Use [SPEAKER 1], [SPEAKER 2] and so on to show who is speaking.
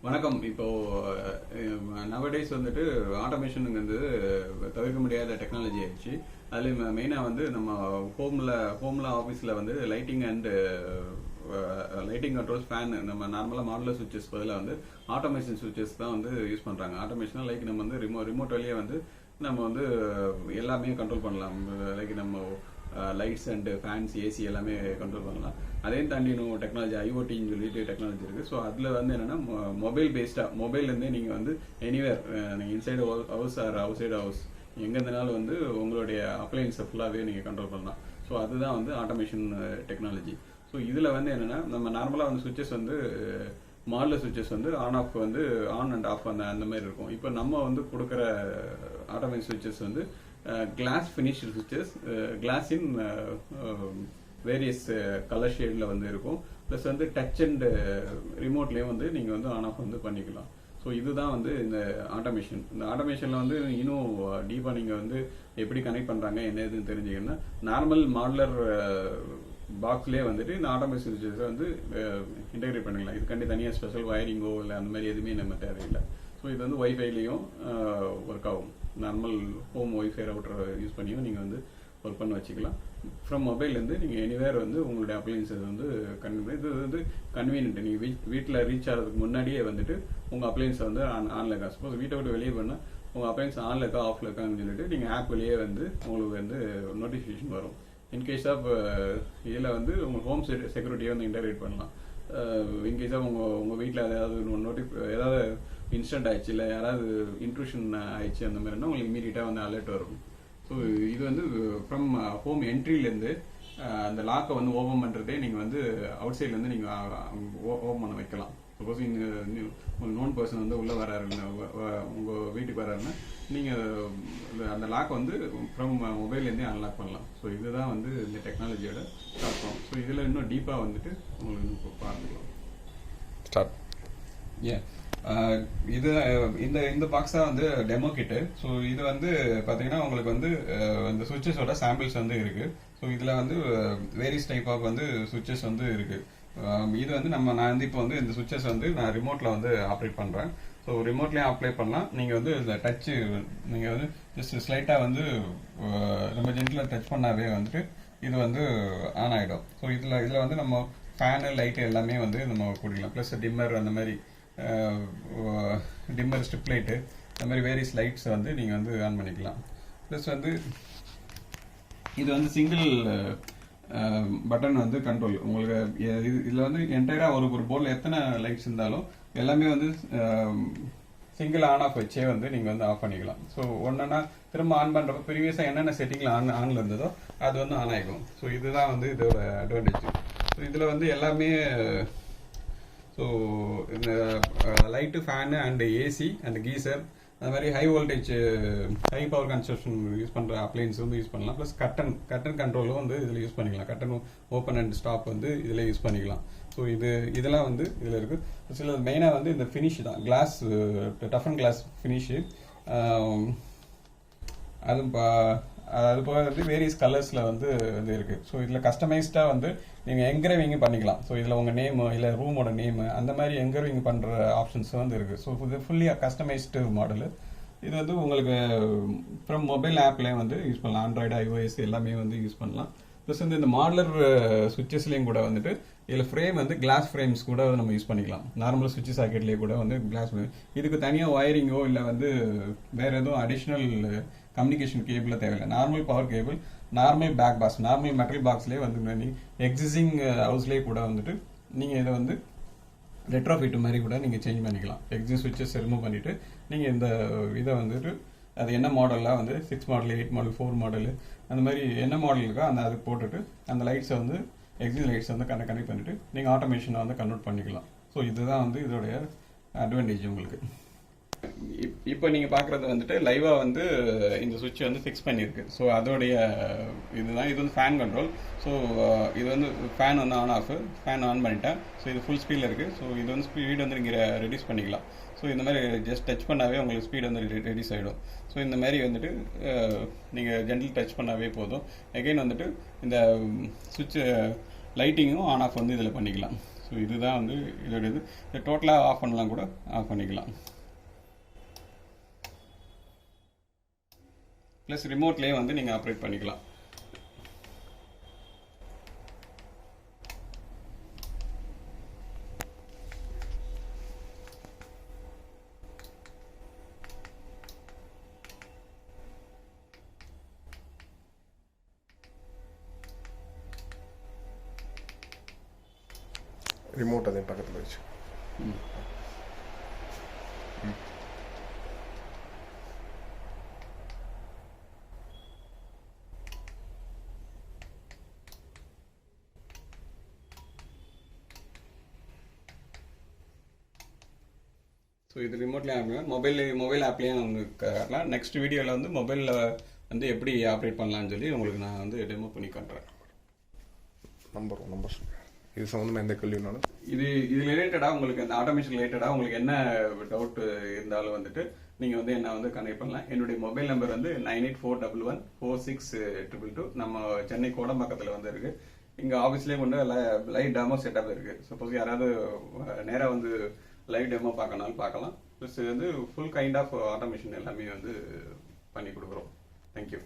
[SPEAKER 1] வணக்கம். இப்போ நவடேஸ் வந்துட்டு ஆட்டோமேஷனுங்கிறது தவிர்க்க முடியாத டெக்னாலஜி ஆயிடுச்சு. அதுலேயும் மெயினாக வந்து நம்ம ஹோமில் ஆஃபீஸில் வந்து லைட்டிங் கண்ட்ரோல்ஸ் ஃபேன் நம்ம நார்மலாக மாடுலர் சுவிச்சஸ் பதிலாக வந்து ஆட்டோமேஷன் சுவிச்சஸ் தான் வந்து யூஸ் பண்ணுறாங்க. ஆட்டோமேஷனாக லைக் நம்ம வந்து ரிமோட் வழியே வந்து நம்ம வந்து எல்லாமே கண்ட்ரோல் பண்ணலாம். லைக் நம்ம லைட்ஸ் அண்ட் ஃபேன்ஸ், ஏசி எல்லாமே கண்ட்ரோல் பண்ணலாம். அதையும் தாண்டி இன்னும் டெக்னாலஜி ஐஓடின்னு சொல்லிட்டு டெக்னாலஜி இருக்குது. ஸோ அதில் வந்து என்னென்னா மொபைல் பேஸ்டாக மொபைல்லேருந்தே நீங்கள் வந்து எனிவேர் நீங்கள் inside house or outside ஹவுஸ் எங்கே இருந்தாலும் வந்து உங்களுடைய அப்ளையன்ஸை ஃபுல்லாகவே நீங்கள் கண்ட்ரோல் பண்ணலாம். ஸோ அதுதான் வந்து ஆட்டோமேஷன் டெக்னாலஜி. ஸோ இதில் வந்து என்னென்னா நம்ம நார்மலாக வந்து சுவிச்சஸ் வந்து மாடுலர் சுவிச்சஸ் வந்து ஆன் ஆஃப் வந்து ஆன் அண்ட் ஆஃப் அந்த மாதிரி இருக்கும். இப்போ நம்ம வந்து கொடுக்குற ஆட்டோமேஷன் சுவிச்சஸ் வந்து glass finished switches, glass in various colour ஷேடில் வந்து இருக்கும். ப்ளஸ் வந்து டச் அண்ட் ரிமோட்லேயும் வந்து நீங்கள் வந்து ஆன் ஆஃப் வந்து பண்ணிக்கலாம். ஸோ இதுதான் வந்து இந்த ஆட்டோமேஷன். இந்த ஆட்டோமேஷனில் வந்து இன்னும் டீப்பாக நீங்கள் வந்து எப்படி கனெக்ட் பண்ணுறாங்க என்ன எதுன்னு தெரிஞ்சுக்கணும்னா நார்மல் மாடுலர் பாக்ஸ்லேயே வந்துட்டு இந்த ஆட்டோமேஷன் சுவிச்சஸை வந்து இன்டெகிரேட் பண்ணிக்கலாம். இதுக்காண்டி தனியாக ஸ்பெஷல் வயரிங்கோ இல்லை அந்த மாதிரி எதுவுமே நம்ம தேவையில்லை. ஸோ இது வந்து ஒய்ஃபைலையும் ஒர்க் ஆகும். Normal home wifi router use பண்ணியும் நீங்கள் வந்து ஒர்க் பண்ண வச்சுக்கலாம். ஃப்ரம் மொபைல்லேருந்து நீங்கள் எனிவேர் வந்து உங்களுடைய அப்ளையன்ஸஸ் வந்து இது வந்து கன்வீனியன்ட். நீங்கள் வீட்டில் ரீச் ஆகிறதுக்கு முன்னாடியே வந்துட்டு உங்கள் அப்ளையன்ஸை வந்து ஆன்ல இருக்கா. சப்போஸ் வீட்டை விட்டு வெளியே பண்ணால் உங்கள் அப்ளையன்ஸ் ஆன்ல இருக்கா ஆஃப்ல இருக்கான்னு சொல்லிட்டு நீங்கள் ஆப் வெளியே வந்து உங்களுக்கு வந்து நோட்டிஃபிகேஷன் வரும். இன்கேஸ் ஆஃப் இதில் வந்து உங்கள் ஹோம் செக்யூரிட்டியை வந்து இன்டர்கிரேட் பண்ணலாம். இன்கேஸ் ஆஃப் உங்கள் வீட்டில் ஏதாவது இன்ஸ்டன்ட் ஆயிடுச்சு இல்லை யாராவது இன்ட்ரூஷன் ஆயிடுச்சு அந்த மாதிரினா உங்களுக்கு இமீடியட்டாக வந்து அலர்ட் வரும். ஸோ இது வந்து ஃப்ரம் ஹோம் என்ட்ரிலேருந்து அந்த லாக்கை வந்து ஓப்பன் பண்ணுறதே நீங்கள் வந்து அவுட் சைட்லேருந்து நீங்கள் ஓப்பன் பண்ண வைக்கலாம். சப்போஸ் உங்களுக்கு நோன் பர்சன் வந்து உள்ளே வராருன்னு உங்கள் வீட்டுக்கு வராருன்னா நீங்கள் அந்த லாக்கை வந்து ஃப்ரம் மொபைல்லேருந்தே அன்லாக் பண்ணலாம். ஸோ இதுதான் வந்து இந்த டெக்னாலஜியோட தாக்கம். ஸோ இதில் இன்னும் டீப்பாக வந்துட்டு உங்களுக்கு இன்னும் பார்த்துக்கலாம்.
[SPEAKER 2] ஸ்டார்ட்.
[SPEAKER 1] இது இந்த பாக்ஸ் தான் வந்து டெமோ கிட்டு. ஸோ இது வந்து பார்த்தீங்கன்னா உங்களுக்கு வந்து இந்த சுவிச்சஸோட சாம்பிள்ஸ் வந்து இருக்கு. ஸோ இதில் வந்து வேரியஸ் டைப் ஆஃப் வந்து சுவிச்சஸ் வந்து இருக்கு. இது வந்து நான் வந்து இப்போ வந்து இந்த சுவிச்சஸ் வந்து நான் ரிமோட்டில் வந்து ஆப்ரேட் பண்ணுறேன். ஸோ ரிமோட்லேயும் அப்ளை பண்ணலாம். நீங்கள் வந்து இந்த டச்சு நீங்கள் வந்து ஜஸ்ட் ஸ்லைட்டாக வந்து நம்ம ஜென்டில் டச் பண்ணாவே வந்துட்டு இது வந்து ஆன் ஆகிடும். ஸோ இதில் வந்து நம்ம ஃபேனு லைட்டு எல்லாமே வந்து நம்ம கொடுக்கலாம். ப்ளஸ் டிம்மர் அந்த மாதிரி டிம்மர் ஸ்ட்ரிப் லைட்டு அந்த மாதிரி வேரியஸ் லைட்ஸ் வந்து நீங்கள் வந்து ஆன் பண்ணிக்கலாம். ப்ளஸ் வந்து இது வந்து சிங்கிள் பட்டன் வந்து கண்ட்ரோல் உங்களுக்கு இதில் வந்து என்டையராக ஒரு போர்டில் எத்தனை லைட்ஸ் இருந்தாலும் எல்லாமே வந்து சிங்கிள் ஆன் ஆஃப் வச்சே வந்து நீங்கள் வந்து ஆஃப் பண்ணிக்கலாம். ஸோ ஒன்றுனா திரும்ப ஆன் பண்ணுறப்ப ப்ரீவியஸாக என்னென்ன செட்டிங்கில் ஆனில் இருந்ததோ அது வந்து ஆன் ஆகிக்கும். ஸோ இதுதான் வந்து இதோட அட்வான்டேஜ். ஸோ இதில் வந்து எல்லாமே ஸோ இந்த light, fan and AC and geyser அந்த மாதிரி high voltage high power consumption use பண்ணுற அப்ளையன்ஸ் வந்து யூஸ் பண்ணலாம். ப்ளஸ் கட்டன் கண்ட்ரோலும் வந்து இதில் யூஸ் பண்ணிக்கலாம். கட்டன் ஓப்பன் அண்ட் ஸ்டாப் வந்து இதில் யூஸ் பண்ணிக்கலாம். ஸோ இதெல்லாம் வந்து இதில் இருக்குது. சில மெயினாக வந்து இந்த ஃபினிஷ் தான் glass, tough and glass finish. அது போக வந்து வேரியஸ் கலர்ஸில் வந்து இருக்குது. ஸோ இதில் கஸ்டமைஸ்டாக வந்து நீங்கள் என்கிரேவிங் பண்ணிக்கலாம். ஸோ இதில் உங்கள் நேமு இல்லை ரூமோட நேமு அந்த மாதிரி என்கிரேவிங் பண்ணுற ஆப்ஷன்ஸ் வந்து இருக்குது. ஸோ இது ஃபுல்லி கஸ்டமைஸ்டு மாடலு. இது வந்து உங்களுக்கு ஃப்ரம் மொபைல் ஆப்லேயும் வந்து யூஸ் பண்ணலாம். ஆண்ட்ராய்டு, ஐஓஎஸ் எல்லாமே வந்து யூஸ் பண்ணலாம். ப்ளஸ் வந்து இந்த மாடலர் சுவிச்சஸ்லேயும் கூட வந்துட்டு இதில் ஃப்ரேம் வந்து கிளாஸ் ஃப்ரேம்ஸ் கூட நம்ம யூஸ் பண்ணிக்கலாம். நார்மல் சுவிட்ச் சாக்கெட்லேயே கூட வந்து கிளாஸ் ஃப்ரேம். இதுக்கு தனியாக ஒயரிங்கோ இல்லை வந்து வேறு எதுவும் அடிஷ்னல் கம்யூனிகேஷன் கேபிளில் தேவையில்லை. Normal power cable, normal back box, normal metal பாக்ஸ்லேயே வந்து எக்ஸிஸ்டிங் ஹவுஸ்லேயே கூட வந்துட்டு நீங்கள் இதை வந்து ரெட்ரோஃபிட் மாதிரி கூட நீங்கள் சேஞ்ச் பண்ணிக்கலாம். எக்ஸிஸ்ட் சுவிச்சஸ் ரிமூவ் பண்ணிவிட்டு நீங்கள் இந்த இதை வந்துட்டு அது என்ன மாடலாக வந்து 6 மாடல், 8 மாடல், 4 மாடலு அந்த மாதிரி என்ன மாடல் இருக்கோ அதுக்கு போட்டுட்டு அந்த லைட்ஸை வந்து எக்ஸிஸ்ட் லைட்ஸை வந்து கனெக்ட் பண்ணிவிட்டு நீங்கள் ஆட்டோமேஷனை வந்து கன்வெர்ட் பண்ணிக்கலாம். ஸோ இதுதான் வந்து இதோடைய அட்வான்டேஜ் உங்களுக்கு. இப்போ நீங்கள் பார்க்குறது வந்துட்டு லைவாக வந்து இந்த சுவிட்ச் வந்து ஃபிக்ஸ் பண்ணியிருக்கு. ஸோ அதோடைய இதுதான். இது வந்து ஃபேன் கண்ட்ரோல். ஸோ இது வந்து ஃபேன் வந்து ஆன் ஆஃப், ஃபேன் ஆன் பண்ணிட்டேன். ஸோ இது ஃபுல் ஸ்பீடில் இருக்குது. ஸோ இது வந்து ஸ்பீடு வந்து நீங்கள் ரெடியூஸ் பண்ணிக்கலாம். ஸோ இந்த மாதிரி ஜஸ்ட் டச் பண்ணாவே உங்களுக்கு ஸ்பீடு வந்து ரெடியூஸ் ஆகிடும். ஸோ இந்த மாதிரி வந்துட்டு நீங்கள் ஜென்ரல் டச் பண்ணாவே போதும். எகைன் வந்துட்டு இந்த சுவிட்ச் லைட்டிங்கும் ஆன் ஆஃப் வந்து இதில் பண்ணிக்கலாம். ஸோ இதுதான் வந்து இதோட இது. இதை டோட்டலாக ஆஃப் பண்ணலாம் கூட ஆஃப் பண்ணிக்கலாம். ப்ளஸ் ரிமோட்லேயே வந்து நீங்கள் ஆப்ரேட் பண்ணிக்கலாம்.
[SPEAKER 2] ரிமோட் அதே பக்கத்தில் வச்சு.
[SPEAKER 1] ஸோ இது ரிமோட்லேயே மொபைல் ஆப்லேயும் வந்து காட்டலாம். நெக்ஸ்ட் வீடியோவில் வந்து மொபைலில் வந்து எப்படி ஆப்ரேட் பண்ணலான்னு சொல்லி உங்களுக்கு நான் வந்து டெமோ பண்ணி காட்டுறேன்.
[SPEAKER 2] நம்பர் இது சம்மந்தமாக எந்த கேள்வினாலும்
[SPEAKER 1] இது ரிலேட்டடாக உங்களுக்கு அந்த ஆட்டோமேஷன் ரிலேட்டடாக உங்களுக்கு என்ன டவுட் இருந்தாலும் வந்துட்டு நீங்கள் வந்து என்ன வந்து கனெக்ட் பண்ணலாம். என்னுடைய மொபைல் நம்பர் வந்து 9841146222. நம்ம சென்னை கோடம்பாக்கத்தில் வந்து இருக்கு. இங்கே ஆஃபீஸ்லேயே கொண்டு லைவ் டெமோ செட்டப் இருக்கு. சப்போஸ் யாராவது நேராக வந்து லைவ் டெமோ பார்க்கனாலும் பார்க்கலாம். ப்ளஸ் வந்து ஃபுல் கைண்ட் ஆஃப் ஆட்டோமேஷன் எல்லாமே வந்து பண்ணி கொடுக்குறோம். தேங்க்யூ.